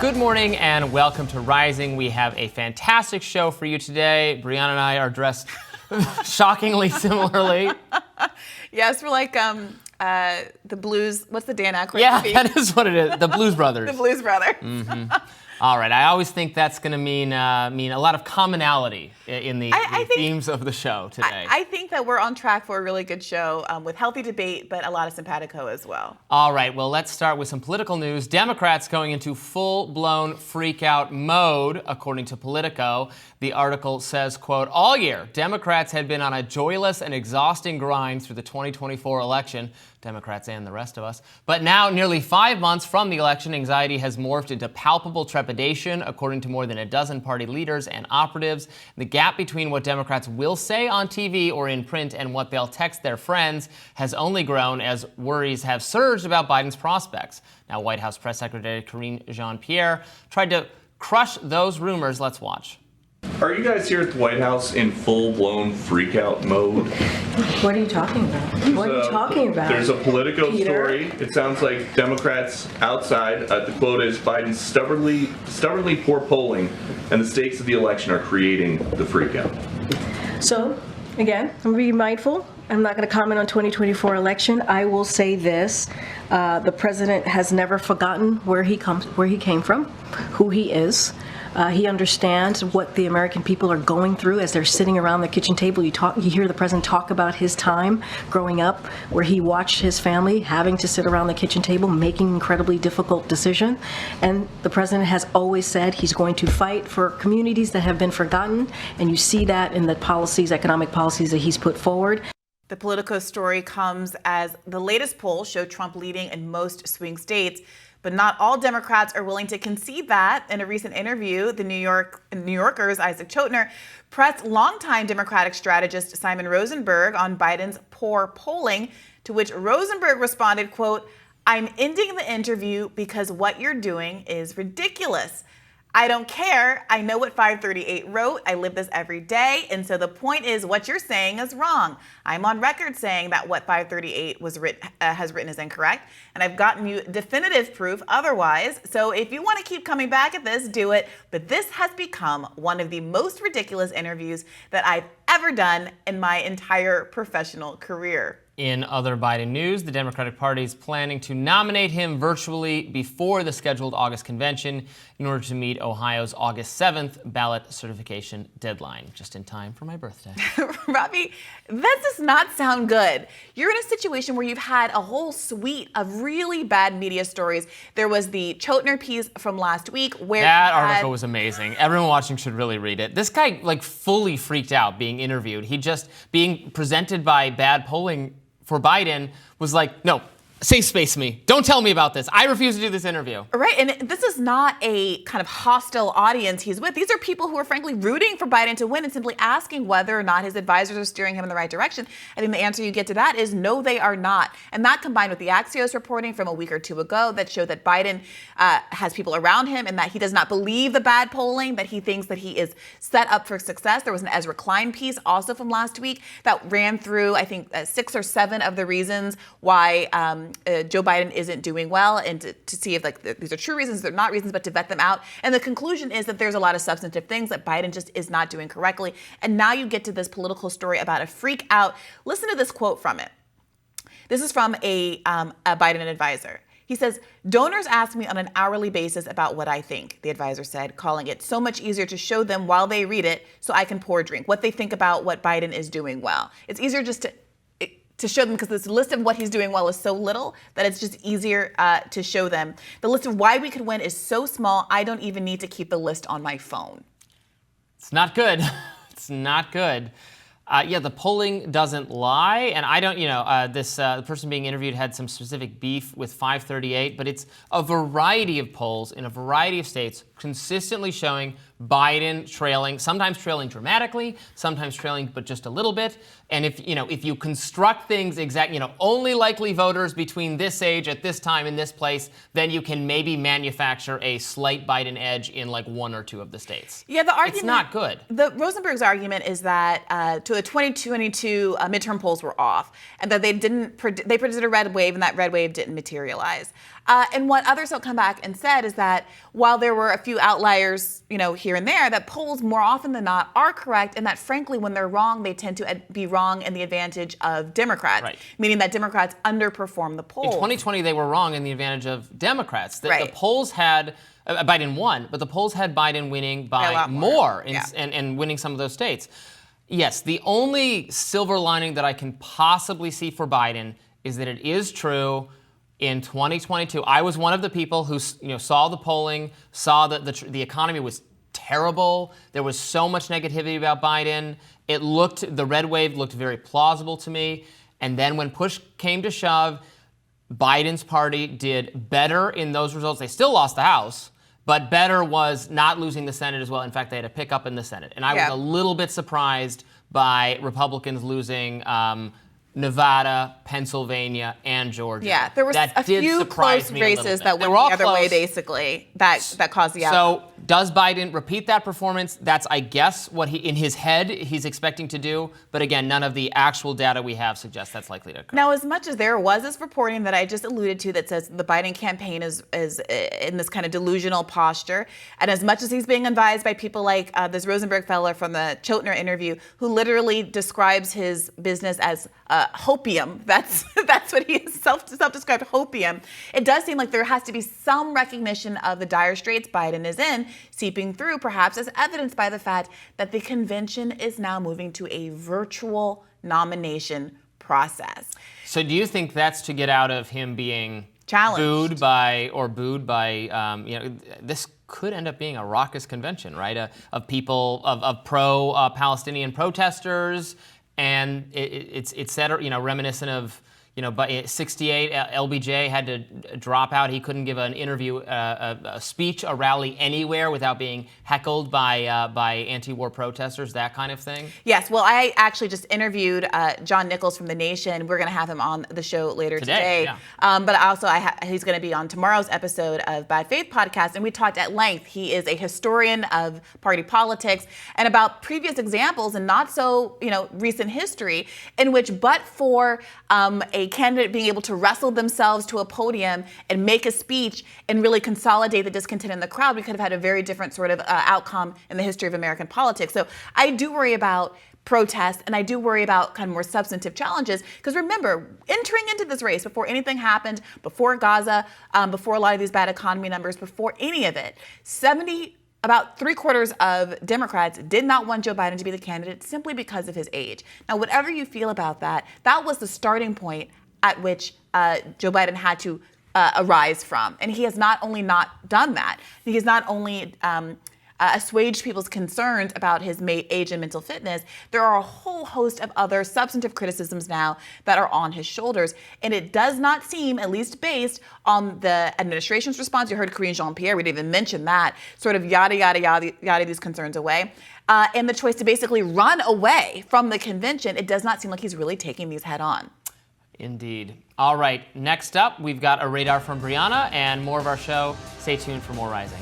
Good morning and welcome to Rising. We have a fantastic show for you today. Briahna and I are dressed shockingly similarly. Yes, we're like the Blues. What's the Dan Aykroyd movie? That is what it is. The Blues Brothers. The Blues Brothers. Mm-hmm. All right. I always think that's going to mean a lot of commonality in the themes of the show today. I think that we're on track for a really good show with healthy debate, but a lot of simpatico as well. All right. Well, let's start with some political news. Democrats going into full-blown freakout mode, according to Politico. The article says, quote, all year, Democrats had been on a joyless and exhausting grind through the 2024 election. Democrats and the rest of us. But now, nearly 5 months from the election, anxiety has morphed into palpable trepidation, according to more than a dozen party leaders and operatives. The gap between what Democrats will say on TV or in print and what they'll text their friends has only grown as worries have surged about Biden's prospects. Now, White House Press Secretary Karine Jean-Pierre tried to crush those rumors. Let's watch. Are you guys here at the White House in full-blown freak-out mode? What are you talking about? What are you talking about? There's a Politico Peter? story. It sounds like Democrats outside, the quote is, Biden's stubbornly poor polling and the stakes of the election are creating the freak-out. So, again, I'm going to be mindful. I'm not going to comment on 2024 election. I will say this. The president has never forgotten where he came from, who he is. He understands what the American people are going through as they're sitting around the kitchen table. You hear the president talk about his time growing up, where he watched his family having to sit around the kitchen table, making incredibly difficult decisions. And the president has always said he's going to fight for communities that have been forgotten. And you see that in the policies, economic policies that he's put forward. The Politico story comes as the latest polls show Trump leading in most swing states. But not all Democrats are willing to concede that. In a recent interview, the New Yorker's Isaac Chotiner pressed longtime Democratic strategist Simon Rosenberg on Biden's poor polling, to which Rosenberg responded, quote, I'm ending the interview because what you're doing is ridiculous. I don't care. I know what 538 wrote. I live this every day. And so the point is what you're saying is wrong. I'm on record saying that what 538 has written is incorrect. And I've gotten you definitive proof otherwise. So if you want to keep coming back at this, do it. But this has become one of the most ridiculous interviews that I've ever done in my entire professional career. In other Biden news, the Democratic Party is planning to nominate him virtually before the scheduled August convention in order to meet Ohio's August 7th ballot certification deadline, just in time for my birthday. Robby, that does not sound good. You're in a situation where you've had a whole suite of really bad media stories. There was the Chotiner piece from last week where that article was amazing. Everyone watching should really read it. This guy fully freaked out being interviewed. He just being presented by bad polling for Biden was like, no, safe space me. Don't tell me about this. I refuse to do this interview. Right, and this is not a kind of hostile audience he's with. These are people who are frankly rooting for Biden to win and simply asking whether or not his advisors are steering him in the right direction. I think the answer you get to that is no, they are not. And that combined with the Axios reporting from a week or two ago that showed that Biden has people around him and that he does not believe the bad polling, that he thinks that he is set up for success. There was an Ezra Klein piece also from last week that ran through, I think, 6 or 7 of the reasons why Joe Biden isn't doing well, and to see if these are true reasons, they're not reasons, but to vet them out. And the conclusion is that there's a lot of substantive things that Biden just is not doing correctly. And now you get to this political story about a freak out. Listen to this quote from it. This is from a Biden advisor. He says, donors ask me on an hourly basis about what I think, the advisor said, calling it so much easier to show them while they read it so I can pour a drink, what they think about what Biden is doing well. It's easier just to show them because this list of what he's doing well is so little that it's just easier to show them. The list of why we could win is so small, I don't even need to keep the list on my phone. It's not good. It's not good. The polling doesn't lie, and I don't, the person being interviewed had some specific beef with 538, but it's a variety of polls in a variety of states consistently showing Biden trailing, sometimes trailing dramatically, sometimes trailing but just a little bit. And if you construct things only likely voters between this age at this time in this place, then you can maybe manufacture a slight Biden edge in 1 or 2 of the states. Yeah, the argument, it's not good. The Rosenberg's argument is that to the 2022 midterm polls were off, and that they predicted a red wave, and that red wave didn't materialize. And what others have come back and said is that while there were a few outliers, here and there, that polls more often than not are correct, and that frankly, when they're wrong, they tend to be wrong in the advantage of Democrats, right. Meaning that Democrats underperform the polls. In 2020, they were wrong in the advantage of Democrats. The Right. polls had Biden won, but the polls had Biden winning by a lot more Yeah. and winning some of those states. Yes, the only silver lining that I can possibly see for Biden is that it is true. In 2022, I was one of the people who saw the polling, saw that the economy was terrible. There was so much negativity about Biden. The red wave looked very plausible to me. And then when push came to shove, Biden's party did better in those results. They still lost the House, but better was not losing the Senate as well. In fact, they had a pickup in the Senate. And I was a little bit surprised by Republicans losing Nevada, Pennsylvania, and Georgia. Yeah, there were a few close races that went the other way, basically, that caused the outcome. So does Biden repeat that performance? That's, I guess, what in his head he's expecting to do. But again, none of the actual data we have suggests that's likely to occur. Now, as much as there was this reporting that I just alluded to that says the Biden campaign is in this kind of delusional posture, and as much as he's being advised by people like this Rosenberg fellow from the Chotiner interview, who literally describes his business as hopium. That's what he is, self-described hopium. It does seem like there has to be some recognition of the dire straits Biden is in, seeping through perhaps as evidenced by the fact that the convention is now moving to a virtual nomination process. So do you think that's to get out of him being challenged, booed by this could end up being a raucous convention, right? Of people, of pro-Palestinian protesters. And it's said, reminiscent of, by 68, LBJ had to drop out. He couldn't give an interview, a speech, a rally anywhere without being heckled by anti-war protesters, that kind of thing. Yes. Well, I actually just interviewed John Nichols from The Nation. We're going to have him on the show later today. Yeah. But also, he's going to be on tomorrow's episode of Bad Faith Podcast. And we talked at length. He is a historian of party politics and about previous examples and not so, recent history in which, but for a candidate being able to wrestle themselves to a podium and make a speech and really consolidate the discontent in the crowd, we could have had a very different sort of outcome in the history of American politics. So I do worry about protests, and I do worry about kind of more substantive challenges. Because remember, entering into this race, before anything happened, before Gaza, before a lot of these bad economy numbers, before any of it, about 3/4 of Democrats did not want Joe Biden to be the candidate simply because of his age. Now, whatever you feel about that, that was the starting point at which Joe Biden had to arise from. And he has not only not done that, he has not only assuaged people's concerns about his age and mental fitness, there are a whole host of other substantive criticisms now that are on his shoulders. And it does not seem, at least based on the administration's response, you heard Karine Jean-Pierre, we didn't even mention that, sort of yada these concerns away. And the choice to basically run away from the convention, it does not seem like he's really taking these head on. Indeed. All right, next up, we've got a radar from Briahna and more of our show. Stay tuned for more Rising.